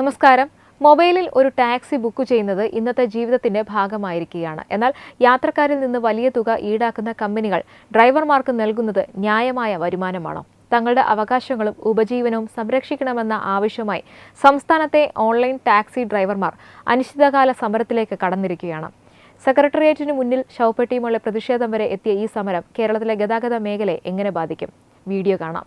നമസ്കാരം. മൊബൈലിൽ ഒരു ടാക്സി ബുക്ക് ചെയ്യുന്നത് ഇന്നത്തെ ജീവിതത്തിന്റെ ഭാഗമായിരിക്കുകയാണ്. എന്നാൽ യാത്രക്കാരിൽ നിന്ന് വലിയ തുക ഈടാക്കുന്ന കമ്പനികൾ ഡ്രൈവർമാർക്ക് നൽകുന്നത് ന്യായമായ വരുമാനമാണോ? തങ്ങളുടെ അവകാശങ്ങളും ഉപജീവനവും സംരക്ഷിക്കണമെന്ന ആവശ്യവുമായി സംസ്ഥാനത്തെ ഓൺലൈൻ ടാക്സി ഡ്രൈവർമാർ അനിശ്ചിതകാല സമരത്തിലേക്ക് കടന്നിരിക്കുകയാണ്. സെക്രട്ടേറിയറ്റിനു മുന്നിൽ ശവപ്പെട്ടിയുമുള്ള പ്രതിഷേധം വരെ എത്തിയ ഈ സമരം കേരളത്തിലെ ഗതാഗത മേഖലയെ എങ്ങനെ ബാധിക്കും? വീഡിയോ കാണാം.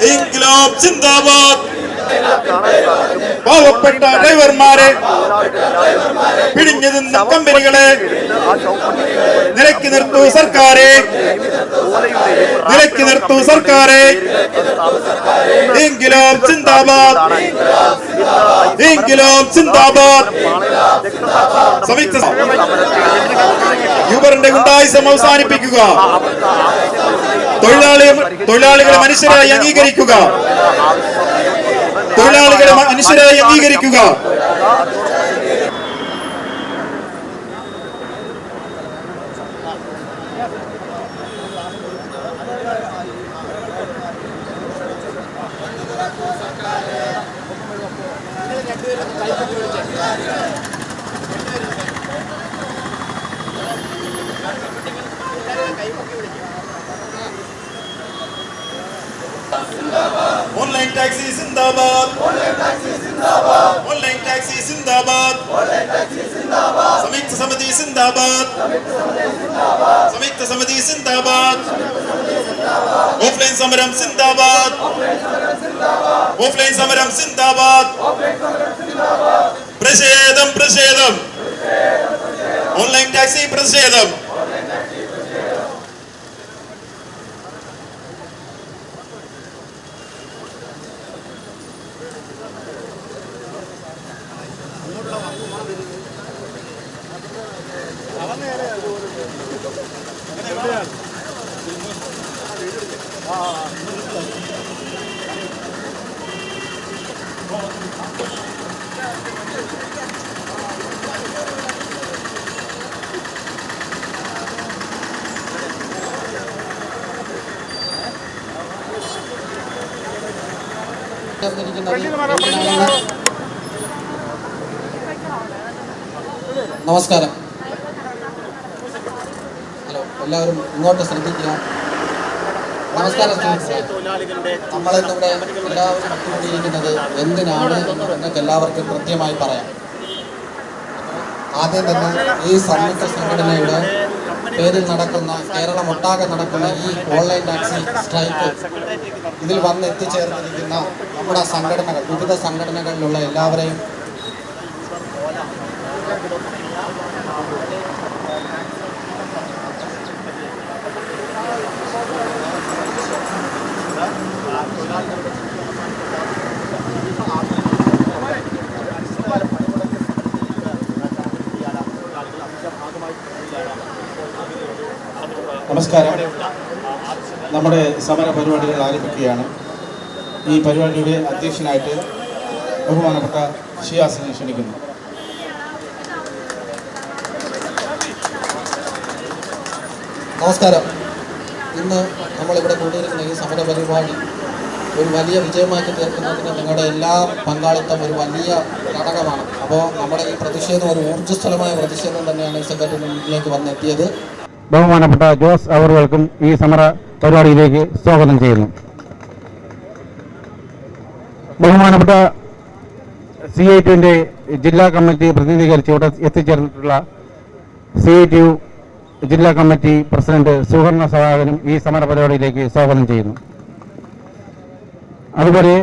ഇൻക്ലാബ് സിന്ദാബാദ്. പാവപ്പെട്ട ഡ്രൈവർമാരെ പിടിഞ്ഞു നിന്ന കമ്പനികളെ നിലയ്ക്ക് നിർത്തൂ സർക്കാരെ, നിലയ്ക്ക് നിർത്തൂ സർക്കാരെ. ഇൻക്ലാബ് സിന്ദാബാദ്, ഇൻക്ലാബ് സിന്ദാബാദ്. യൂബറിന്റെ ഗുണ്ടായിസം അവസാനിപ്പിക്കുക, തൊഴിലാളികളെ മനുഷ്യരായി അംഗീകരിക്കുക, തൊഴിലാളികളെ മനുഷ്യരായി അംഗീകരിക്കുക. ഓൺലൈൻ ടാക്സി സിന്ദാബാദ്, ഓൺലൈൻ ടാക്സി സിന്ദാബാദ്, സംയുക്ത സമിതി സിന്ദാബാദ്, സംയുക്ത സമിതി സിന്ദാബാദ്. ഓഫ്ലൈൻ സമരം സിന്ദാബാദ്, ഓഫ്ലൈൻ സമരം സിന്ദാബാദ്. പ്രതിഷേധം, പ്രതിഷേധം, ഓൺലൈൻ ടാക്സി പ്രതിഷേധം. നമസ്കാരം. ഹലോ, എല്ലാവരും ഇങ്ങോട്ട് ശ്രദ്ധിക്കുക. നമസ്കാരം. നമ്മളിന്നിവിടെ എല്ലാവരും ഒത്തുകൂടിയിരിക്കുന്നത് എന്തിനാണ് എന്ന് നിങ്ങൾക്ക് എല്ലാവർക്കും കൃത്യമായി പറയാം. ആദ്യം തന്നെ ഈ സംയുക്ത സംഘടനയുടെ പേരിൽ നടക്കുന്ന, കേരളമൊട്ടാകെ നടക്കുന്ന ഈ ഓൺലൈൻ ടാക്സി സ്ട്രൈക്ക്, ഇതിൽ വന്ന് എത്തിച്ചേർന്നിരിക്കുന്ന നമ്മുടെ സംഘടനകൾ, വിവിധ സംഘടനകളിലുള്ള എല്ലാവരെയും നമസ്കാരം. നമ്മുടെ സമര പരിപാടികൾ ആരംഭിക്കുകയാണ്. ഈ പരിപാടിയുടെ അധ്യക്ഷനായിട്ട് ബഹുമാനപ്പെട്ട ഷിയാസിനെ ക്ഷണിക്കുന്നു. നമസ്കാരം. ഇന്ന് നമ്മളിവിടെ കൂടിയിരിക്കുന്ന ഈ സമര പരിപാടി ഒരു വലിയ വിജയമാക്കി തീർക്കുന്നതിന് നിങ്ങളുടെ എല്ലാ പങ്കാളിത്തം ഒരു വലിയ ഘടകമാണ്. അപ്പോൾ നമ്മുടെ ഈ പ്രതിഷേധം ഒരു ഊർജ്ജസ്വലമായ പ്രതിഷേധം തന്നെയാണ് ഈ സംഘടനയിലേക്ക് വന്നെത്തിയത്. ബഹുമാനപ്പെട്ട ജോസ് അവർകൾക്കും ഈ സമര പരിപാടിയിലേക്ക് സ്വാഗതം ചെയ്യുന്നു. ബഹുമാനപ്പെട്ട CITUവിൻ്റെ ജില്ലാ കമ്മിറ്റി പ്രതിനിധീകരിച്ച് ഇവിടെ എത്തിച്ചേർന്നിട്ടുള്ള CITU ജില്ലാ കമ്മിറ്റി പ്രസിഡന്റ് സുവർണ സഹാകനും ഈ സമര പരിപാടിയിലേക്ക് സ്വാഗതം ചെയ്യുന്നു. അതുപോലെ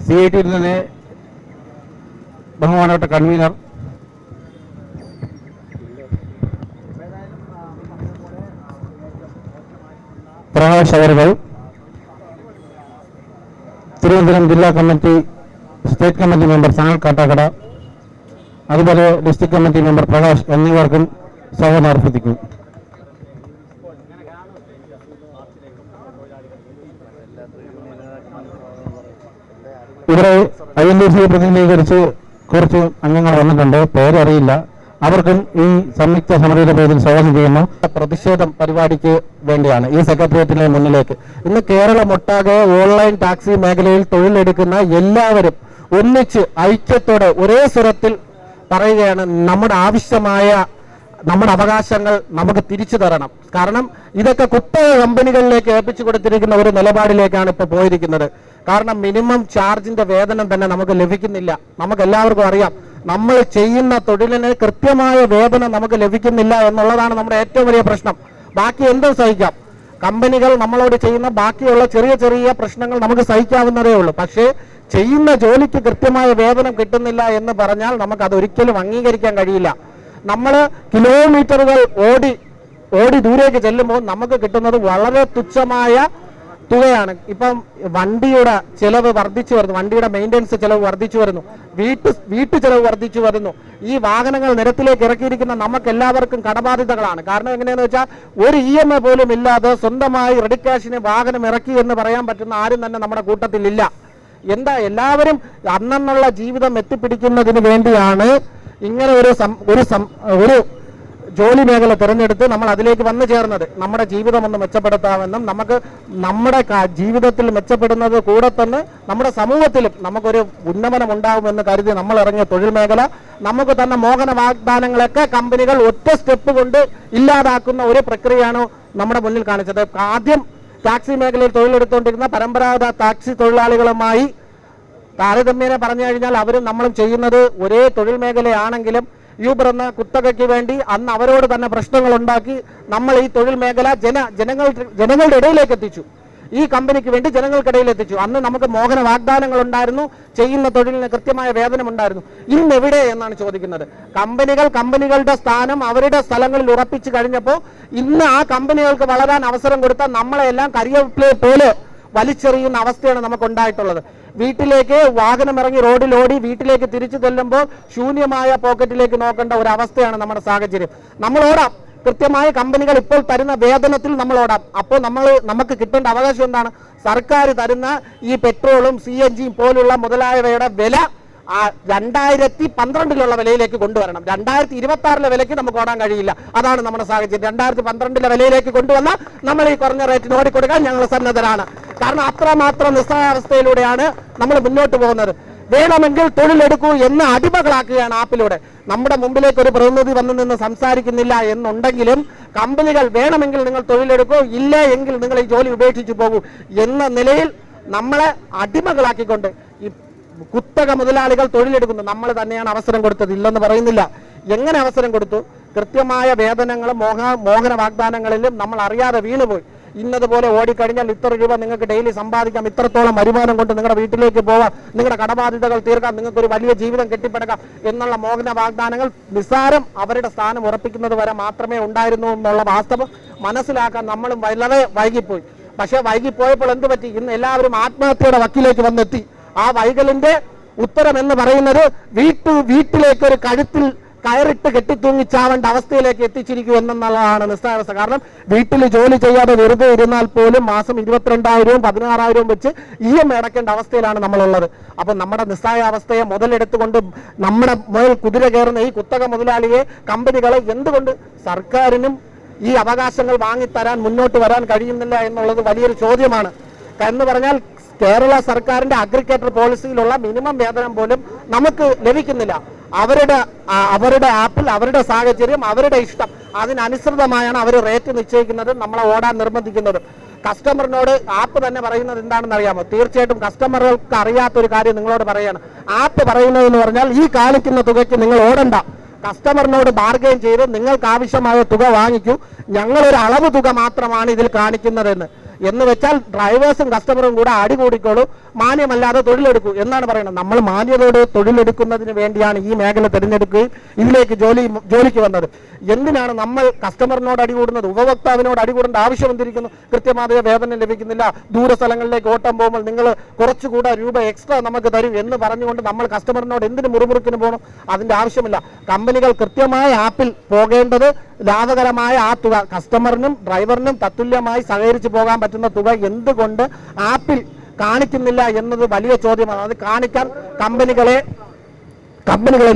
CITUവിൽ നിന്ന് ബഹുമാനപ്പെട്ട കൺവീനർ പ്രകാശ് അവർകൾ, തിരുവനന്തപുരം ജില്ലാ committee state committee member Sanal Kattakada, അതുപോലെ ഡിസ്ട്രിക്ട് കമ്മിറ്റി മെമ്പർ പ്രകാശ് എന്നിവർക്കും സ്വാഗതം അർപ്പിക്കുന്നു. ഇവിടെ INTC പ്രതിനിധീകരിച്ച് കുറച്ച് അംഗങ്ങൾ വന്നിട്ടുണ്ട്, പേരറിയില്ല. അവർക്കും ഈ സംയുക്ത സമരയുടെ പേരിൽ സ്വാഗതം ചെയ്യുന്നു. പ്രതിഷേധം പരിപാടിക്ക് വേണ്ടിയാണ് ഈ സെക്രട്ടേറിയറ്റിന് മുന്നിലേക്ക് ഇന്ന് കേരളമൊട്ടാകെ ഓൺലൈൻ ടാക്സി മേഖലയിൽ തൊഴിലെടുക്കുന്ന എല്ലാവരും ഒന്നിച്ച് ഐക്യത്തോടെ ഒരേ സ്വരത്തിൽ പറയുകയാണ്, നമ്മുടെ ആവശ്യമായ നമ്മുടെ അവകാശങ്ങൾ നമുക്ക് തിരിച്ചു തരണം. കാരണം ഇതൊക്കെ കുത്തക കമ്പനികളിലേക്ക് ഏൽപ്പിച്ചു കൊടുത്തിരിക്കുന്ന ഒരു നിലപാടിലേക്കാണ് ഇപ്പോൾ പോയിരിക്കുന്നത്. കാരണം മിനിമം ചാർജിന്റെ വേതനം തന്നെ നമുക്ക് ലഭിക്കുന്നില്ല. നമുക്ക് എല്ലാവർക്കും അറിയാം, നമ്മൾ ചെയ്യുന്ന തൊഴിലിന് കൃത്യമായ വേതനം നമുക്ക് ലഭിക്കുന്നില്ല എന്നുള്ളതാണ് നമ്മുടെ ഏറ്റവും വലിയ പ്രശ്നം. ബാക്കി എന്തും സഹിക്കാം, കമ്പനികൾ നമ്മളോട് ചെയ്യുന്ന ബാക്കിയുള്ള ചെറിയ ചെറിയ പ്രശ്നങ്ങൾ നമുക്ക് സഹിക്കാവുന്നതേ ഉള്ളൂ. പക്ഷേ ചെയ്യുന്ന ജോലിക്ക് കൃത്യമായ വേതനം കിട്ടുന്നില്ല എന്ന് പറഞ്ഞാൽ നമുക്ക് അതൊരിക്കലും അംഗീകരിക്കാൻ കഴിയില്ല. നമ്മൾ കിലോമീറ്ററുകൾ ഓടി ദൂരേക്ക് ചെല്ലുമ്പോൾ നമുക്ക് കിട്ടുന്നത് വളരെ തുച്ഛമായ തുകയാണ്. ഇപ്പം വണ്ടിയുടെ ചെലവ് വർദ്ധിച്ചു വരുന്നു, വണ്ടിയുടെ മെയിൻ്റെനൻസ് ചെലവ് വർദ്ധിച്ചു വരുന്നു, വീട്ടു ചെലവ് വർദ്ധിച്ചു വരുന്നു. ഈ വാഹനങ്ങൾ നിരത്തിലേക്ക് ഇറക്കിയിരിക്കുന്ന നമുക്ക് എല്ലാവർക്കും കടബാധ്യതകളാണ്. കാരണം എങ്ങനെയാണെന്ന് വെച്ചാൽ ഒരു EMI പോലും ഇല്ലാതെ സ്വന്തമായി റെഡി ക്യാഷിന് വാഹനം ഇറക്കി എന്ന് പറയാൻ പറ്റുന്ന ആരും തന്നെ നമ്മുടെ കൂട്ടത്തിലില്ല. എന്താ, എല്ലാവരും അന്നുള്ള ജീവിതം എത്തിപ്പിടിക്കുന്നതിന് വേണ്ടിയാണ് ഇങ്ങനെ ഒരു ജോലി മേഖല തിരഞ്ഞെടുത്ത് നമ്മൾ അതിലേക്ക് വന്നു ചേർന്നത്. നമ്മുടെ ജീവിതം ഒന്ന് മെച്ചപ്പെടുത്താമെന്നും നമുക്ക് നമ്മുടെ ജീവിതത്തിൽ മെച്ചപ്പെടുന്നത് കൂടെ തന്നെ നമ്മുടെ സമൂഹത്തിലും നമുക്കൊരു ഉന്നമനം ഉണ്ടാവുമെന്ന് കരുതി നമ്മൾ ഇറങ്ങിയ തൊഴിൽ മേഖല നമുക്ക് തന്നെ മോഹന വാഗ്ദാനങ്ങളൊക്കെ കമ്പനികൾ ഒറ്റ സ്റ്റെപ്പ് കൊണ്ട് ഇല്ലാതാക്കുന്ന ഒരു പ്രക്രിയയാണ് നമ്മുടെ മുന്നിൽ കാണിച്ചത്. ആദ്യം ടാക്സി മേഖലയിൽ തൊഴിലെടുത്തുകൊണ്ടിരുന്ന പരമ്പരാഗത ടാക്സി തൊഴിലാളികളുമായി താരതമ്യേന പറഞ്ഞു കഴിഞ്ഞാൽ അവരും നമ്മളും ചെയ്യുന്നത് ഒരേ തൊഴിൽ മേഖലയാണെങ്കിലും യൂബർ എന്ന കുത്തകയ്ക്ക് വേണ്ടി അന്ന് അവരോട് തന്നെ പ്രശ്നങ്ങൾ ഉണ്ടാക്കി നമ്മൾ ഈ തൊഴിൽ മേഖല ജനങ്ങളുടെ ഇടയിലേക്ക് എത്തിച്ചു. ഈ കമ്പനിക്ക് വേണ്ടി ജനങ്ങൾക്കിടയിൽ എത്തിച്ചു. അന്ന് നമുക്ക് മോഹന വാഗ്ദാനങ്ങൾ ഉണ്ടായിരുന്നു, ചെയ്യുന്ന തൊഴിലിന് കൃത്യമായ വേതനം ഉണ്ടായിരുന്നു. ഇന്നെവിടെ എന്നാണ് ചോദിക്കുന്നത്. കമ്പനികളുടെ സ്ഥാനം അവരുടെ സ്ഥലങ്ങളിൽ ഉറപ്പിച്ചു കഴിഞ്ഞപ്പോൾ ഇന്ന് ആ കമ്പനികൾക്ക് വളരാൻ അവസരം കൊടുത്താൽ നമ്മളെല്ലാം കരിയപ്പിലെ പോലെ വലിച്ചെറിയുന്ന അവസ്ഥയാണ് നമുക്കുണ്ടായിട്ടുള്ളത്. വീട്ടിലേക്ക് വാഹനം ഇറങ്ങി റോഡിലോടി വീട്ടിലേക്ക് തിരിച്ചു ചെല്ലുമ്പോൾ ശൂന്യമായ പോക്കറ്റിലേക്ക് നോക്കേണ്ട ഒരു അവസ്ഥയാണ് നമ്മുടെ സാഹചര്യം. നമ്മൾ ഓടാം, കൃത്യമായ കമ്പനികൾ ഇപ്പോൾ തരുന്ന വേതനത്തിൽ നമ്മൾ ഓടാം. അപ്പോൾ നമുക്ക് കിട്ടേണ്ട അവകാശം എന്താണ്? സർക്കാർ തരുന്ന ഈ പെട്രോളും CNG പോലുള്ള മുതലായവയുടെ വില 2012 വിലയിലേക്ക് കൊണ്ടുവരണം. 2026 വിലയ്ക്ക് നമുക്ക് ഓടാൻ കഴിയില്ല. അതാണ് നമ്മുടെ സാഹചര്യം. 2012 വിലയിലേക്ക് കൊണ്ടുവന്നാൽ നമ്മൾ ഈ കുറഞ്ഞ റേറ്റിന് ഓടിക്കൊടുക്കാൻ ഞങ്ങൾ സന്നദ്ധരാണ്. കാരണം അത്രമാത്രം നിസ്സഹായാവസ്ഥയിലൂടെയാണ് നമ്മൾ മുന്നോട്ട് പോകുന്നത്. വേണമെങ്കിൽ തൊഴിലെടുക്കൂ എന്ന് അടിമകളാക്കുകയാണ് ആപ്പിലൂടെ. നമ്മുടെ മുമ്പിലേക്ക് ഒരു പ്രതിനിധി വന്നു നിന്ന് സംസാരിക്കുന്നില്ല എന്നുണ്ടെങ്കിലും കമ്പനികൾ വേണമെങ്കിൽ നിങ്ങൾ തൊഴിലെടുക്കൂ, ഇല്ല എങ്കിൽ നിങ്ങൾ ഈ ജോലി ഉപേക്ഷിച്ചു പോകൂ എന്ന നിലയിൽ നമ്മളെ അടിമകളാക്കിക്കൊണ്ട് ഈ കുത്തക മുതലാളികൾ തൊഴിലെടുക്കുന്നു. നമ്മൾ തന്നെയാണ് അവസരം കൊടുത്തത്, ഇല്ലെന്ന് പറയുന്നില്ല. എങ്ങനെ അവസരം കൊടുത്തു? കൃത്യമായ വേതനങ്ങളും മോഹന വാഗ്ദാനങ്ങളിലും നമ്മൾ അറിയാതെ വീണുപോയി. ഇന്നതുപോലെ ഓടിക്കഴിഞ്ഞാൽ ഇത്ര രൂപ നിങ്ങൾക്ക് ഡെയിലി സമ്പാദിക്കാം, ഇത്രത്തോളം വരുമാനം കൊണ്ട് നിങ്ങളുടെ വീട്ടിലേക്ക് പോവാം, നിങ്ങളുടെ കടബാധ്യതകൾ തീർക്കാം, നിങ്ങൾക്കൊരു വലിയ ജീവിതം കെട്ടിപ്പടുക്കാം എന്നുള്ള മോഹന വാഗ്ദാനങ്ങൾ നിസ്സാരം അവരുടെ സ്ഥാനം ഉറപ്പിക്കുന്നത് വരെ മാത്രമേ ഉണ്ടായിരുന്നു എന്നുള്ള വാസ്തവം മനസ്സിലാക്കാൻ നമ്മളും വളരെ വൈകിപ്പോയി. പക്ഷേ വൈകിപ്പോയപ്പോൾ എന്ത് പറ്റി? ഇന്ന് എല്ലാവരും ആത്മഹത്യയുടെ വക്കിലേക്ക് വന്നെത്തി. ആ വൈകലിന്റെ ഉത്തരം എന്ന് പറയുന്നത് വീട്ടിലേക്ക് ഒരു കഴുത്തിൽ കയറിട്ട് കെട്ടിത്തൂങ്ങിച്ചാവേണ്ട അവസ്ഥയിലേക്ക് എത്തിച്ചിരിക്കും എന്നുള്ളതാണ് നിസ്സാരാവസ്ഥ. കാരണം വീട്ടിൽ ജോലി ചെയ്യാതെ വെറുതെ ഇരുന്നാൽ പോലും മാസം 22,000 16,000 വെച്ച് EMI അടക്കേണ്ട അവസ്ഥയിലാണ് നമ്മളുള്ളത്. അപ്പം നമ്മുടെ നിസ്സായാവസ്ഥയെ മുതലെടുത്തുകൊണ്ട് നമ്മുടെ മുതൽ കുതിര കയറുന്ന ഈ കുത്തക മുതലാളിയെ കമ്പനികളെ എന്തുകൊണ്ട് സർക്കാരിനും ഈ അവകാശങ്ങൾ വാങ്ങിത്തരാൻ മുന്നോട്ട് വരാൻ കഴിയുന്നില്ല എന്നുള്ളത് വലിയൊരു ചോദ്യമാണ്. എന്ന് പറഞ്ഞാൽ കേരള സർക്കാരിന്റെ അഗ്രികൾച്ചർ പോളിസിയിലുള്ള മിനിമം വേതനം പോലും നമുക്ക് ലഭിക്കുന്നില്ല. അവരുടെ ആപ്പിൽ അവരുടെ സാഹചര്യം അവരുടെ ഇഷ്ടം അതിനനുസൃതമായാണ് അവർ റേറ്റ് നിശ്ചയിക്കുന്നത്, നമ്മളെ ഓടാൻ നിർബന്ധിക്കുന്നത്. കസ്റ്റമറിനോട് ആപ്പ് തന്നെ പറയുന്നത് എന്താണെന്ന് അറിയാമോ? തീർച്ചയായിട്ടും കസ്റ്റമറുകൾക്ക് അറിയാത്തൊരു കാര്യം നിങ്ങളോട് പറയാണ്. ആപ്പ് പറയുന്നതെന്ന് പറഞ്ഞാൽ ഈ കാണിക്കുന്ന തുകയ്ക്ക് നിങ്ങൾ ഓടണ്ട, കസ്റ്റമറിനോട് ബാർഗെയിൻ ചെയ്ത് നിങ്ങൾക്ക് ആവശ്യമായ തുക വാങ്ങിക്കൂ, ഞങ്ങളൊരു അളവ് തുക മാത്രമാണ് ഇതിൽ കാണിക്കുന്നതെന്ന്. എന്ന് വെച്ചാൽ ഡ്രൈവേഴ്സും കസ്റ്റമറും കൂടെ അടികൂടിക്കോളൂ, മാന്യമല്ലാതെ തൊഴിലെടുക്കൂ എന്നാണ് പറയുന്നത്. നമ്മൾ മാന്യതയോടെ തൊഴിലെടുക്കുന്നതിന് വേണ്ടിയാണ് ഈ മേഖല തിരഞ്ഞെടുക്കുകയും ഇതിലേക്ക് ജോലിക്ക് വന്നത്. എന്തിനാണ് നമ്മൾ കസ്റ്റമറിനോട് അടികൂടുന്നത്? ഉപഭോക്താവിനോട് അടികൂടേണ്ട ആവശ്യം എന്തിരിക്കുന്നു? കൃത്യമായ വേതനം ലഭിക്കുന്നില്ല, ദൂര സ്ഥലങ്ങളിലേക്ക് ഓട്ടം പോകുമ്പോൾ നിങ്ങൾ കുറച്ചുകൂടെ രൂപ എക്സ്ട്രാ നമുക്ക് തരും എന്ന് പറഞ്ഞുകൊണ്ട് നമ്മൾ കസ്റ്റമറിനോട് എന്തിന് മുറുമുറുക്കിന് പോകണം? അതിന്റെ ആവശ്യമില്ല. കമ്പനികൾ കൃത്യമായ ആപ്പിൽ പോകേണ്ടത് ലാഭകരമായ ആ തുക കസ്റ്റമറിനും ഡ്രൈവറിനും തത്തുല്യമായി സഹകരിച്ച് പോകാൻ പറ്റുന്ന തുക എന്തുകൊണ്ട് ആപ്പിൽ കാണിക്കുന്നില്ല എന്നത് വലിയ ചോദ്യമാണ്. അത് കാണിക്കാൻ കമ്പനികളെ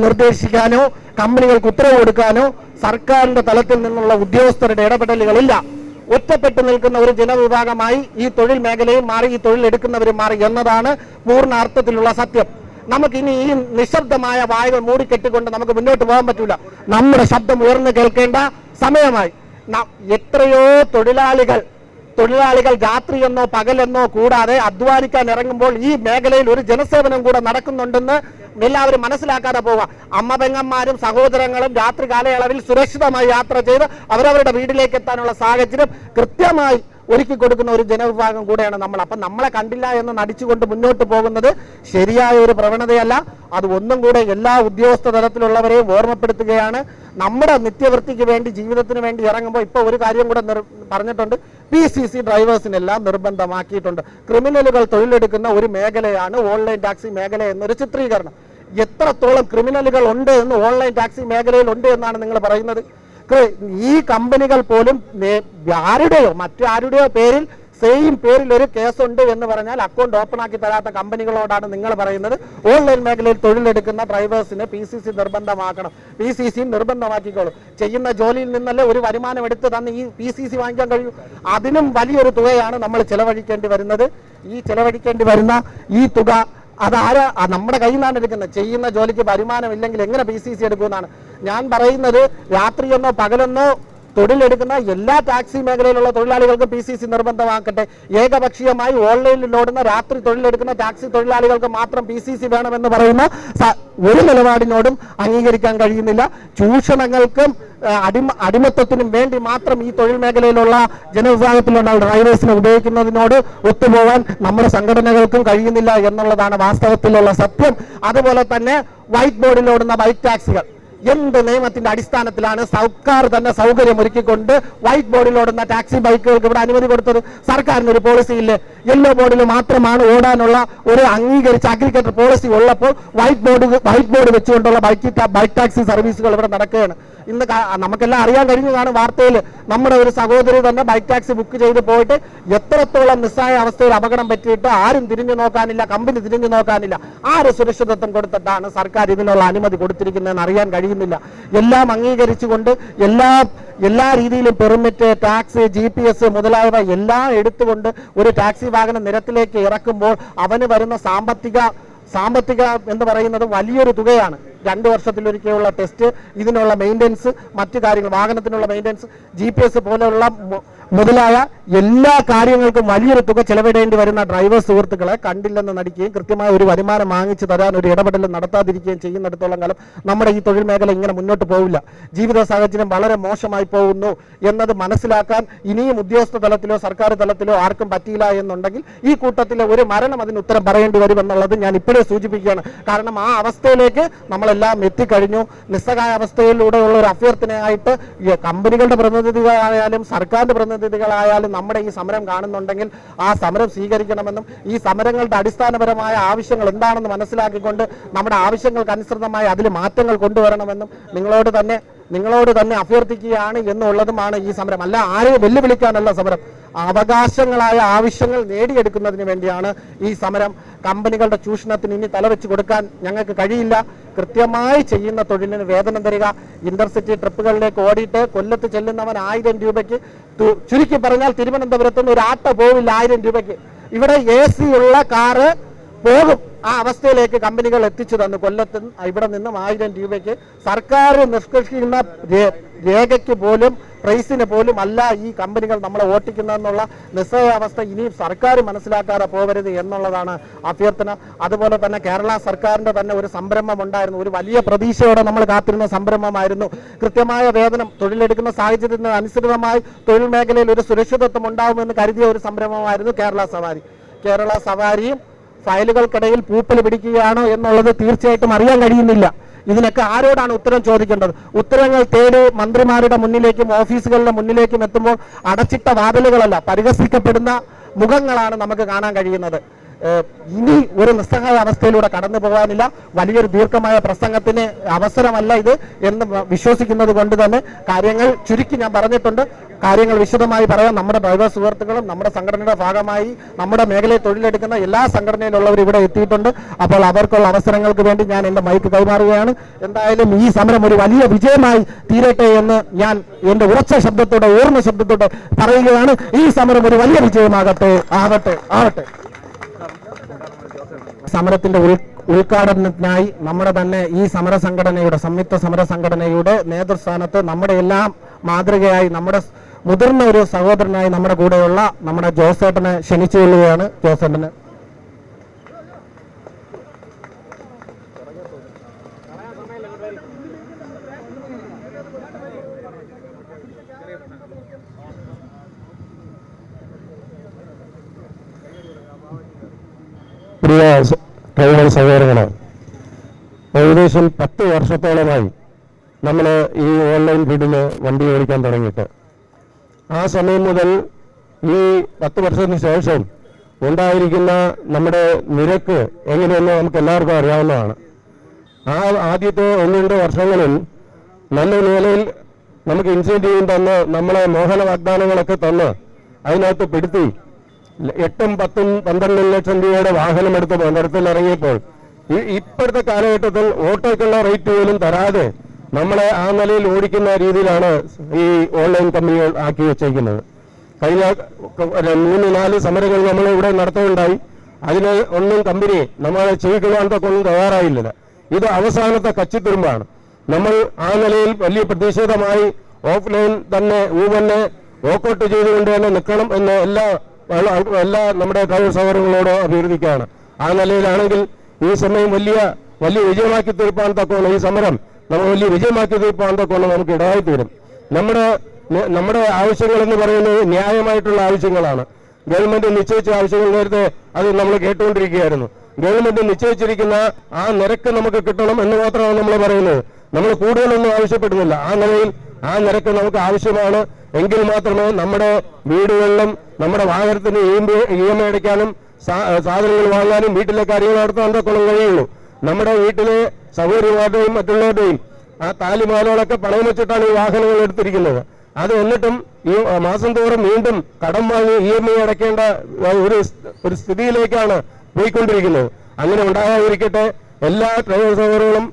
നിർദ്ദേശിക്കാനോ കമ്പനികൾക്ക് ഉത്തരവ് കൊടുക്കാനോ സർക്കാരിന്റെ തലത്തിൽ നിന്നുള്ള ഉദ്യോഗസ്ഥരുടെ ഇടപെടലുകളില്ല. ഒറ്റപ്പെട്ടു നിൽക്കുന്ന ഒരു ജനവിഭാഗമായി ഈ തൊഴിൽ മേഖലയും മാറി, ഈ തൊഴിൽ എടുക്കുന്നവരും മാറി എന്നതാണ് പൂർണ്ണ അർത്ഥത്തിലുള്ള സത്യം. നമുക്കിനി ഈ നിശബ്ദമായ വായകൾ മൂടിക്കെട്ടിക്കൊണ്ട് നമുക്ക് മുന്നോട്ട് പോകാൻ പറ്റൂല. നമ്മുടെ ശബ്ദം ഉയർന്നു കേൾക്കേണ്ട സമയമായി. എത്രയോ തൊഴിലാളികൾ രാത്രിയെന്നോ പകലെന്നോ കൂടാതെ അധ്വാനിക്കാൻ ഇറങ്ങുമ്പോൾ ഈ മേഖലയിൽ ഒരു ജനസേവനം കൂടെ നടക്കുന്നുണ്ടെന്ന് എല്ലാവരും മനസ്സിലാക്കാതെ പോവുക. അമ്മ പെങ്ങന്മാരും സഹോദരങ്ങളും രാത്രി കാലയളവിൽ സുരക്ഷിതമായി യാത്ര ചെയ്ത് അവരവരുടെ വീട്ടിലേക്ക് എത്താനുള്ള സാഹചര്യം കൃത്യമായി ഒരുക്കി കൊടുക്കുന്ന ഒരു ജനവിഭാഗം കൂടെയാണ് നമ്മൾ. അപ്പം നമ്മളെ കണ്ടില്ല എന്ന് നടിച്ചുകൊണ്ട് മുന്നോട്ട് പോകുന്നത് ശരിയായ ഒരു പ്രവണതയല്ല. അത് ഒന്നും കൂടെ എല്ലാ ഉദ്യോഗസ്ഥ തലത്തിലുള്ളവരെയും ഓർമ്മപ്പെടുത്തുകയാണ്. നമ്മുടെ നിത്യവൃത്തിക്ക് വേണ്ടി ജീവിതത്തിന് വേണ്ടി ഇറങ്ങുമ്പോൾ ഇപ്പോൾ ഒരു കാര്യം കൂടെ പറഞ്ഞിട്ടുണ്ട്, PCC ഡ്രൈവേഴ്സിനെല്ലാം നിർബന്ധമാക്കിയിട്ടുണ്ട്. ക്രിമിനലുകൾ തൊഴിലെടുക്കുന്ന ഒരു മേഖലയാണ് ഓൺലൈൻ ടാക്സി മേഖല എന്നൊരു ചിത്രീകരണം. എത്രത്തോളം ക്രിമിനലുകൾ ഉണ്ട് എന്ന് ഓൺലൈൻ ടാക്സി മേഖലയിൽ ഉണ്ട് എന്നാണ് നിങ്ങൾ പറയുന്നത്? ഈ കമ്പനികൾ പോലും മറ്റാരുടെയോ പേരിൽ സെയിം പേരിൽ ഒരു കേസുണ്ട് എന്ന് പറഞ്ഞാൽ അക്കൗണ്ട് ഓപ്പൺ ആക്കി തരാത്ത കമ്പനികളോടാണ് നിങ്ങൾ പറയുന്നത് ഓൺലൈൻ മേഖലയിൽ തൊഴിലെടുക്കുന്ന ഡ്രൈവേഴ്സിന് PCC നിർബന്ധമാക്കണം. PCC നിർബന്ധമാക്കിക്കോളും. ചെയ്യുന്ന ജോലിയിൽ നിന്നല്ലേ ഒരു വരുമാനം എടുത്ത് തന്ന് ഈ PCC വാങ്ങിക്കാൻ കഴിയൂ. അതിനും വലിയൊരു തുകയാണ് നമ്മൾ ചെലവഴിക്കേണ്ടി വരുന്നത്. ഈ ചെലവഴിക്കേണ്ടി വരുന്ന ഈ തുക അതാരാ? നമ്മുടെ കയ്യിൽ നിന്നാണ് എടുക്കുന്നത്. ചെയ്യുന്ന ജോലിക്ക് വരുമാനമില്ലെങ്കിൽ എങ്ങനെ PCC എടുക്കുമെന്നാണ് ഞാൻ പറയുന്നത്. രാത്രിയെന്നോ പകലെന്നോ തൊഴിലെടുക്കുന്ന എല്ലാ ടാക്സി മേഖലയിലുള്ള തൊഴിലാളികൾക്കും PCC നിർബന്ധമാക്കട്ടെ. ഏകപക്ഷീയമായി ഓൺലൈനിൽ ഓടുന്ന രാത്രി തൊഴിലെടുക്കുന്ന ടാക്സി തൊഴിലാളികൾക്ക് മാത്രം PCC വേണമെന്ന് പറയുന്ന ഒരു നിലപാടിനോടും അംഗീകരിക്കാൻ കഴിയുന്നില്ല. ചൂഷണങ്ങൾക്കും അടിമത്തത്തിനും വേണ്ടി മാത്രം ഈ തൊഴിൽ മേഖലയിലുള്ള ജനവിഭാഗത്തിലുള്ള ഡ്രൈവേഴ്സിനെ ഉപയോഗിക്കുന്നതിനോട് ഒത്തുപോകാൻ നമ്മുടെ സംഘടനകൾക്കും കഴിയുന്നില്ല എന്നുള്ളതാണ് വാസ്തവത്തിലുള്ള സത്യം. അതുപോലെ തന്നെ വൈറ്റ് ബോർഡിൽ ഓടുന്ന ബൈക്ക് ടാക്സികൾ എന്ത് നിയമത്തിന്റെ അടിസ്ഥാനത്തിലാണ് സർക്കാർ തന്നെ സൗകര്യം ഒരുക്കിക്കൊണ്ട് വൈറ്റ് ബോർഡിൽ ഓടുന്ന ടാക്സി ബൈക്കുകൾക്ക് ഇവിടെ അനുമതി കൊടുത്തത്? സർക്കാരിന് ഒരു പോളിസി ഇല്ലേ? യെല്ലോ ബോർഡിൽ മാത്രമാണ് ഓടാനുള്ള ഒരു അംഗീകരിച്ച അഗ്രികൾച്ചർ പോളിസി ഉള്ളപ്പോൾ വൈറ്റ് ബോർഡ് വെച്ചുകൊണ്ടുള്ള ബൈക്ക് ടാക്സി സർവീസുകൾ ഇവിടെ നടക്കുകയാണ്. ഇന്ന് നമുക്കെല്ലാം അറിയാൻ കഴിഞ്ഞതാണ് വാർത്തയിൽ. നമ്മുടെ ഒരു സഹോദരി തന്നെ ബൈക്ക് ടാക്സി ബുക്ക് ചെയ്ത് പോയിട്ട് എത്രത്തോളം നിസ്സായ അവസ്ഥയിൽ അപകടം പറ്റിയിട്ട് ആരും തിരിഞ്ഞു നോക്കാനില്ല, കമ്പനി തിരിഞ്ഞു നോക്കാനില്ല. ആര് സുരക്ഷിതത്വം കൊടുത്തിട്ടാണ് സർക്കാർ ഇതിനുള്ള അനുമതി കൊടുത്തിരിക്കുന്നതെന്ന് അറിയാൻ കഴിയുന്നില്ല. എല്ലാം അംഗീകരിച്ചുകൊണ്ട് എല്ലാ രീതിയിലും പെർമിറ്റ്, ടാക്സ്, GPS മുതലായവ എല്ലാം എടുത്തുകൊണ്ട് ഒരു ടാക്സി വാഹനം നിരത്തിലേക്ക് ഇറക്കുമ്പോൾ അവന് വരുന്ന സാമ്പത്തിക എന്ന് പറയുന്നത് വലിയൊരു തുകയാണ്. 2 വർഷത്തിലൊരിക്കലുള്ള ടെസ്റ്റ്, ഇതിനുള്ള മെയിൻ്റെനൻസ്, മറ്റു കാര്യങ്ങൾ, വാഹനത്തിനുള്ള മെയിൻ്റെനൻസ്, GPS പോലെയുള്ള മുതലായ എല്ലാ കാര്യങ്ങൾക്കും വലിയൊരു തുക ചെലവിടേണ്ടി വരുന്ന ഡ്രൈവർ സുഹൃത്തുക്കളെ കണ്ടില്ലെന്ന് നടിക്കുകയും കൃത്യമായ ഒരു വരുമാനം വാങ്ങിച്ചു തരാൻ ഒരു ഇടപെടൽ നടത്താതിരിക്കുകയും ചെയ്യുന്നിടത്തോളം കാലം നമ്മുടെ ഈ തൊഴിൽ മേഖല ഇങ്ങനെ മുന്നോട്ട് പോവില്ല. ജീവിത സാഹചര്യം വളരെ മോശമായി പോകുന്നു എന്നത് മനസ്സിലാക്കാൻ ഇനിയും ഉദ്യോഗസ്ഥ തലത്തിലോ സർക്കാർ തലത്തിലോ ആർക്കും പറ്റിയില്ല എന്നുണ്ടെങ്കിൽ ഈ കൂട്ടത്തിലെ ഒരു മരണം അതിന് ഉത്തരം പറയേണ്ടി വരുമെന്നുള്ളത് ഞാൻ ഇപ്പോഴേ സൂചിപ്പിക്കുകയാണ്. കാരണം ആ അവസ്ഥയിലേക്ക് നമ്മളെല്ലാം എത്തിക്കഴിഞ്ഞു. നിസ്സഹായ അവസ്ഥയിലൂടെയുള്ള ഒരു അഭ്യർത്ഥനയായിട്ട് കമ്പനികളുടെ പ്രതിനിധികളായാലും സർക്കാരിന്റെ പ്രതിനിധികളായാലും നമ്മുടെ ഈ സമരം കാണുന്നുണ്ടെങ്കിൽ ആ സമരം സ്വീകരിക്കണമെന്നും ഈ സമരങ്ങളുടെ അടിസ്ഥാനപരമായ ആവശ്യങ്ങൾ എന്താണെന്ന് മനസ്സിലാക്കിക്കൊണ്ട് നമ്മുടെ ആവശ്യങ്ങൾക്കനുസൃതമായി അതിൽ മാറ്റങ്ങൾ കൊണ്ടുവരണമെന്നും നിങ്ങളോട് തന്നെ അഭ്യർത്ഥിക്കുകയാണ് എന്നുള്ളതുമാണ് ഈ സമരം. അല്ല ആരെയും വെല്ലുവിളിക്കാനല്ല സമരം, അവകാശങ്ങളായ ആവശ്യങ്ങൾ നേടിയെടുക്കുന്നതിന് വേണ്ടിയാണ് ഈ സമരം. കമ്പനികളുടെ ചൂഷണത്തിന് ഇനി തലവെച്ച് കൊടുക്കാൻ ഞങ്ങൾക്ക് കഴിയില്ല. കൃത്യമായി ചെയ്യുന്ന തൊഴിലിന് വേതനം തരിക. ഇന്റർസിറ്റി ട്രിപ്പുകളിലേക്ക് ഓടിയിട്ട് കൊല്ലത്ത് ചെല്ലുന്നവൻ 1000 രൂപയ്ക്ക്, ചുരുക്കി പറഞ്ഞാൽ തിരുവനന്തപുരത്ത് നിന്ന് ഒരു ആട്ടോ പോവില്ല 1000 രൂപയ്ക്ക്. ഇവിടെ AC ഉള്ള കാറ് പോകും. ആ അവസ്ഥയിലേക്ക് കമ്പനികൾ എത്തിച്ചു തന്നു. കൊല്ലത്ത് ഇവിടെ നിന്നും 1000 രൂപയ്ക്ക് സർക്കാർ നിഷ്കർഷിക്കുന്ന രേഖയ്ക്ക് പോലും പ്രൈസിന് പോലും അല്ല ഈ കമ്പനികൾ നമ്മളെ ഓട്ടിക്കുന്നതെന്നുള്ള നിസ്സഹായാവസ്ഥ ഇനിയും സർക്കാർ മനസ്സിലാക്കാതെ പോകരുത് എന്നുള്ളതാണ് അഭ്യർത്ഥന. അതുപോലെ തന്നെ കേരള സർക്കാരിൻ്റെ തന്നെ ഒരു സംരംഭം ഉണ്ടായിരുന്നു, ഒരു വലിയ പ്രതീക്ഷയോടെ നമ്മൾ കാത്തിരുന്ന സംരംഭമായിരുന്നു. കൃത്യമായ വേതനം, തൊഴിലെടുക്കുന്ന സാഹചര്യത്തിന് അനുസൃതമായി തൊഴിൽ മേഖലയിൽ ഒരു സുരക്ഷിതത്വം ഉണ്ടാകുമെന്ന് കരുതിയ ഒരു സംരംഭമായിരുന്നു കേരള സവാരി. കേരള സവാരിയും ഫയലുകൾക്കിടയിൽ പൂപ്പൽ പിടിക്കുകയാണോ എന്നുള്ളത് തീർച്ചയായിട്ടും അറിയാൻ കഴിയുന്നില്ല. ഇതിനൊക്കെ ആരോടാണ് ഉത്തരം ചോദിക്കേണ്ടത്? ഉത്തരങ്ങൾ തേടി മന്ത്രിമാരുടെ മുന്നിലേക്കും ഓഫീസുകളുടെ മുന്നിലേക്കും എത്തുമ്പോൾ അടച്ചിട്ട വാതിലുകളല്ല, പരിഹസിക്കപ്പെടുന്ന മുഖങ്ങളാണ് നമുക്ക് കാണാൻ കഴിയുന്നത്. ഇനി ഒരു നിസ്സഹായ അവസ്ഥയിലൂടെ കടന്നു പോകാനില്ല. വലിയൊരു ദീർഘമായ പ്രസംഗത്തിന് അവസരമല്ല ഇത് എന്ന് വിശ്വസിക്കുന്നത് കൊണ്ട് തന്നെ കാര്യങ്ങൾ ചുരുക്കി ഞാൻ പറഞ്ഞിട്ടുണ്ട്. കാര്യങ്ങൾ വിശദമായി പറയാൻ നമ്മുടെ ഡ്രൈവർ സുഹൃത്തുക്കളും നമ്മുടെ സംഘടനയുടെ ഭാഗമായി നമ്മുടെ മേഖലയിൽ തൊഴിലെടുക്കുന്ന എല്ലാ സംഘടനയിലുള്ളവർ ഇവിടെ എത്തിയിട്ടുണ്ട്. അപ്പോൾ അവർക്കുള്ള അവസരങ്ങൾക്ക് വേണ്ടി ഞാൻ എൻ്റെ മൈക്ക് കൈമാറുകയാണ്. എന്തായാലും ഈ സമരം ഒരു വലിയ വിജയമായി തീരട്ടെ എന്ന് ഞാൻ എൻ്റെ ഉറച്ച ശബ്ദത്തോടെ, ഊർന്ന ശബ്ദത്തോടെ പറയുകയാണ്. ഈ സമരം ഒരു വലിയ വിജയമാകട്ടെ, ആവട്ടെ. സമരത്തിന്റെ ഉദ്ഘാടനത്തിനായി നമ്മുടെ തന്നെ ഈ സമര സംഘടനയുടെ, സംയുക്ത സമര സംഘടനയുടെ നേതൃസ്ഥാനത്ത് നമ്മുടെ എല്ലാം മാതൃകയായി, നമ്മുടെ മുതിർന്ന ഒരു സഹോദരനായി നമ്മുടെ കൂടെയുള്ള നമ്മുടെ ജോസേട്ടനെ ക്ഷണിച്ചു കൊള്ളുകയാണ്. ജോസേട്ടന് പ്രിയ ഡ്രൈവർ സഹോദരങ്ങളെ, ഏകദേശം 10 വർഷത്തോളമായി നമ്മൾ ഈ ഓൺലൈൻ ഫീൽഡിൽ വണ്ടി ഓടിക്കാൻ തുടങ്ങിയിട്ട്, ആ സമയം മുതൽ ഈ 10 വർഷത്തിന് ശേഷം ഉണ്ടായിരിക്കുന്ന നമ്മുടെ നിരക്ക് എങ്ങനെയെന്ന് നമുക്ക് എല്ലാവർക്കും അറിയാവുന്നതാണ്. ആ ആദ്യത്തെ 1-2 വർഷങ്ങളിൽ നല്ല നിലയിൽ നമുക്ക് ഇൻസെൻറ്റീവും തന്ന് നമ്മളെ മോഹന വാഗ്ദാനങ്ങളൊക്കെ തന്ന് അതിനകത്ത് പെടുത്തി 8-10-12 ലക്ഷം രൂപയുടെ വാഹനം എടുത്ത് നിരത്തിൽ ഇറങ്ങിയപ്പോൾ ഇപ്പോഴത്തെ കാലഘട്ടത്തിൽ ഓട്ടോയ്ക്കുള്ള റേറ്റ് പോലും തരാതെ നമ്മളെ ആ നിലയിൽ ഓടിക്കുന്ന രീതിയിലാണ് ഈ ഓൺലൈൻ കമ്പനികൾ ആക്കി വെച്ചേക്കുന്നത്. കഴിഞ്ഞ 3-4 സമരങ്ങൾ നമ്മൾ ഇവിടെ നടത്തുകയുണ്ടായി. അതിന് ഒന്നും കമ്പനി നമ്മളെ ചെവിക്കൊള്ളാനൊന്നും തയ്യാറായില്ല. ഇത് അവസാനത്തെ കച്ചിത്തുരുമ്പാണ്. നമ്മൾ ആ നിലയിൽ വലിയ പ്രതിഷേധമായി ഓഫ്ലൈൻ തന്നെ ഊവനെ വോക്കൗട്ട് ചെയ്തുകൊണ്ട് തന്നെ നിൽക്കണം എന്ന് എല്ലാ നമ്മുടെ ഡ്രൈവർ സഹോദരങ്ങളോട് അഭ്യർത്ഥിക്കുകയാണ്. ആ നിലയിലാണെങ്കിൽ ഈ സമയം വലിയ വിജയമാക്കി തീർപ്പാൻ തക്കോണം, ഈ സമരം നമ്മൾ വലിയ വിജയമാക്കി തീർപ്പാൻ തക്കോണം നമുക്ക് ഇടയായിത്തീരും. നമ്മുടെ ആവശ്യങ്ങൾ എന്ന് പറയുന്നത് ന്യായമായിട്ടുള്ള ആവശ്യങ്ങളാണ്. ഗവൺമെന്റ് നിശ്ചയിച്ച ആവശ്യങ്ങൾ നേരത്തെ അത് നമ്മൾ കേട്ടുകൊണ്ടിരിക്കുകയായിരുന്നു. ഗവൺമെന്റ് നിശ്ചയിച്ചിരിക്കുന്ന ആ നിരക്ക് നമുക്ക് കിട്ടണം എന്ന് മാത്രമാണ് നമ്മൾ പറയുന്നത്. നമ്മൾ കൂടുതലൊന്നും ആവശ്യപ്പെടുന്നില്ല. ആ നിലയിൽ ആ നിരക്ക് നമുക്ക് ആവശ്യമാണ്. എങ്കിൽ മാത്രമേ നമ്മുടെ വീടുകളിലും നമ്മുടെ വാഹനത്തിന് EMI അടയ്ക്കാനും സാധനങ്ങൾ വാങ്ങാനും വീട്ടിലെ കാര്യങ്ങൾ നടത്താനൊക്കെ കഴിയുള്ളൂ. നമ്മുടെ വീട്ടിലെ സൗകര്യമാരുടെയും മറ്റുള്ളവരുടെയും ആ താലിമാലകളൊക്കെ പണയം വെച്ചിട്ടാണ് ഈ വാഹനങ്ങൾ എടുത്തിരിക്കുന്നത്. അത് എന്നിട്ടും ഈ മാസം തോറും വീണ്ടും കടം വാങ്ങി EMI അടയ്ക്കേണ്ട ഒരു സ്ഥിതിയിലേക്കാണ് പോയിക്കൊണ്ടിരിക്കുന്നത്. അങ്ങനെ ഉണ്ടാകാതിരിക്കട്ടെ. എല്ലാ ഡ്രൈവർ സഹോദരങ്ങളും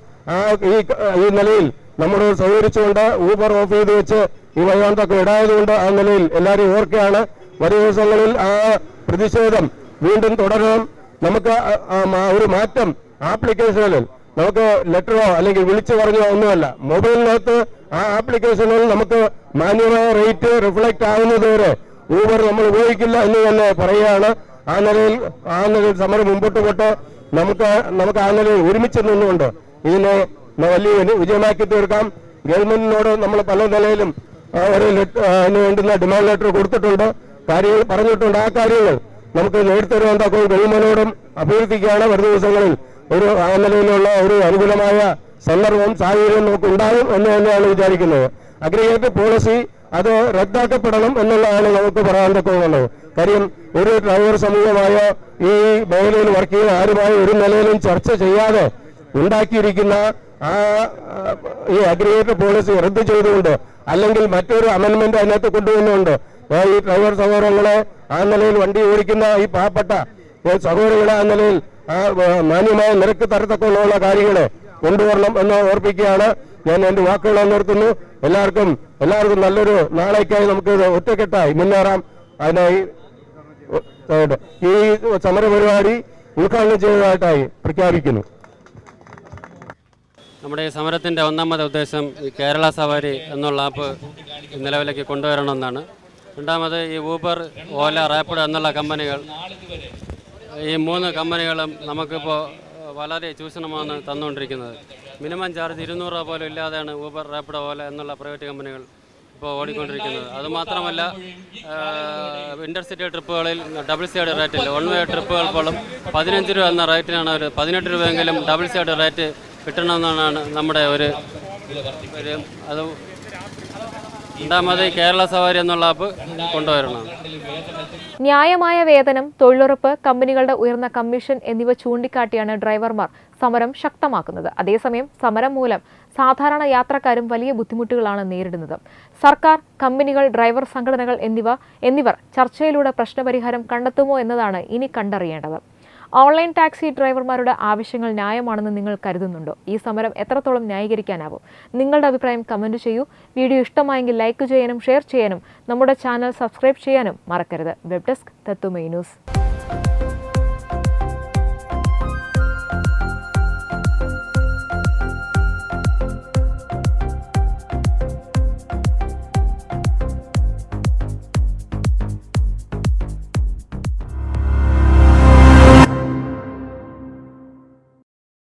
ഈ നിലയിൽ നമ്മൾ സഹകരിച്ചുകൊണ്ട് ഊബർ ഓഫ് ചെയ്ത് വെച്ച് ഈ വൈകാന്തൊക്കെ ഇടായതുകൊണ്ട് ആ നിലയിൽ എല്ലാവരും ഓർക്കുകയാണ്. വരും ദിവസങ്ങളിൽ ആ പ്രതിഷേധം വീണ്ടും തുടരണം. നമുക്ക് ഒരു മാറ്റം ആപ്ലിക്കേഷനിൽ നമുക്ക് ലെറ്ററോ അല്ലെങ്കിൽ വിളിച്ചു പറഞ്ഞോ ഒന്നുമല്ല, മൊബൈലിനകത്ത് ആ ആപ്ലിക്കേഷനിൽ നമുക്ക് മാന്യമായ റേറ്റ് റിഫ്ലക്ട് ആവുന്നതുവരെ ഊബർ നമ്മൾ ഉപയോഗിക്കില്ല എന്ന് തന്നെ പറയുകയാണ്. ആ നിലയിൽ സമരം മുമ്പോട്ട് പോട്ടെ. നമുക്ക് ആ നിലയിൽ ഒരുമിച്ച് നിന്നുകൊണ്ട് ഇതിനെ വലിയ വിജയമാക്കി തീർക്കാം. ഗവൺമെന്റിനോട് നമ്മൾ പല നിലയിലും അതിന് വേണ്ടുന്ന ഡിമാൻഡ് ലെറ്റർ കൊടുത്തിട്ടുണ്ട്, കാര്യങ്ങൾ പറഞ്ഞിട്ടുണ്ട്. ആ കാര്യങ്ങൾ നമുക്ക് നേടിത്തരുവാൻ തക്കോളം ഗവൺമെന്റിനോടും അഭ്യർത്ഥിക്കുകയാണ്. വരും ദിവസങ്ങളിൽ ആ നിലയിലുള്ള ഒരു അനുകൂലമായ സന്ദർഭം സാഹചര്യം നമുക്ക് ഉണ്ടാകും എന്ന് തന്നെയാണ് വിചാരിക്കുന്നത്. അഗ്രിഗേറ്റ് പോളിസി അത് റദ്ദാക്കപ്പെടണം എന്നുള്ളതാണ് നമുക്ക് പറയാൻ തക്കമുള്ളത്. കാര്യം ഒരു ഡ്രൈവർ സമൂഹമായ ഈ മേഖലയിൽ വർക്ക് ചെയ്യുന്ന ആരുമായി ഒരു നിലയിലും ചർച്ച ചെയ്യാതെ ഉണ്ടാക്കിയിരിക്കുന്ന ഈ അഗ്രിഗേറ്റർ പോളിസി റദ്ദ് ചെയ്തുകൊണ്ട് അല്ലെങ്കിൽ മറ്റൊരു അമെൻമെന്റ് അതിനകത്ത് കൊണ്ടുവന്നുകൊണ്ട് ഈ ഡ്രൈവർ സഹോദരങ്ങളെ ആ നിലയിൽ വണ്ടി ഓടിക്കുന്ന ഈ പാവപ്പെട്ട സഹോദരങ്ങളെ ആ നിലയിൽ മാന്യമായ നിരക്ക് തരത്തക്കുള്ള കാര്യങ്ങളെ കൊണ്ടുവരണം എന്ന് ഓർപ്പിക്കുകയാണ്. ഞാൻ എൻ്റെ വാക്കുകൾ നിർത്തുന്നു. എല്ലാവർക്കും നല്ലൊരു നാളേക്കായി നമുക്ക് ഒറ്റക്കെട്ടായി മുന്നേറാം. അതിനായി ഈ സമരപരിപാടി ഉദ്ഘാടനം ചെയ്തതായിട്ടായി പ്രഖ്യാപിക്കുന്നു. നമ്മുടെ ഈ സമരത്തിൻ്റെ ഒന്നാമത്തെ ഉദ്ദേശം ഈ കേരള സവാരി എന്നുള്ള ആപ്പ് നിലവിലേക്ക് കൊണ്ടുവരണമെന്നാണ്. രണ്ടാമത് ഈ ഊബർ, ഓല, റാപ്പിഡോ എന്നുള്ള കമ്പനികൾ, ഈ 3 കമ്പനികളും നമുക്കിപ്പോൾ വളരെ ചൂഷണമാണ് തന്നുകൊണ്ടിരിക്കുന്നത്. മിനിമം ചാർജ് 200 രൂപ പോലും ഇല്ലാതെയാണ് ഊബർ, റാപ്പിഡോ, ഓല എന്നുള്ള പ്രൈവറ്റ് കമ്പനികൾ ഇപ്പോൾ ഓടിക്കൊണ്ടിരിക്കുന്നത്. അതുമാത്രമല്ല, ഇൻ്റർസിറ്റി ട്രിപ്പുകളിൽ ഡബിൾ സൈഡ് റേറ്റിൽ 1 വേ ട്രിപ്പുകൾ പോലും 15 രൂപ എന്ന റേറ്റിനാണ് 18 രൂപയെങ്കിലും ഡബിൾ സൈഡ് റേറ്റ് കിട്ടണമെന്നാണ് നമ്മുടെ ഒരു അത്. രണ്ടാമത് കേരള സവാരി എന്നുള്ള ആപ്പ് കൊണ്ടുവരണം. ന്യായമായ വേതനം, തൊഴിലുറപ്പ്, കമ്പനികളുടെ ഉയർന്ന കമ്മീഷൻ എന്നിവ ചൂണ്ടിക്കാട്ടിയാണ് ഡ്രൈവർമാർ സമരം ശക്തമാക്കുന്നത്. അതേസമയം സമരം മൂലം സാധാരണ യാത്രക്കാരും വലിയ ബുദ്ധിമുട്ടുകളാണ് നേരിടുന്നത്. സർക്കാർ, കമ്പനികൾ, ഡ്രൈവർ സംഘടനകൾ എന്നിവർ ചർച്ചയിലൂടെ പ്രശ്നപരിഹാരം കണ്ടെത്തുമോ എന്നതാണ് ഇനി കണ്ടറിയേണ്ടത്. ഓൺലൈൻ ടാക്സി ഡ്രൈവർമാരുടെ ആവശ്യങ്ങൾ ന്യായമാണെന്ന് നിങ്ങൾ കരുതുന്നുണ്ടോ? ഈ സമരം എത്രത്തോളം ന്യായീകരിക്കാനാവും? നിങ്ങളുടെ അഭിപ്രായം കമൻറ്റ് ചെയ്യൂ. വീഡിയോ ഇഷ്ടമായെങ്കിൽ ലൈക്ക് ചെയ്യാനും ഷെയർ ചെയ്യാനും നമ്മുടെ ചാനൽ സബ്സ്ക്രൈബ് ചെയ്യാനും മറക്കരുത്. വെബ് ഡെസ്ക് തത്തുമൈ ന്യൂസ്.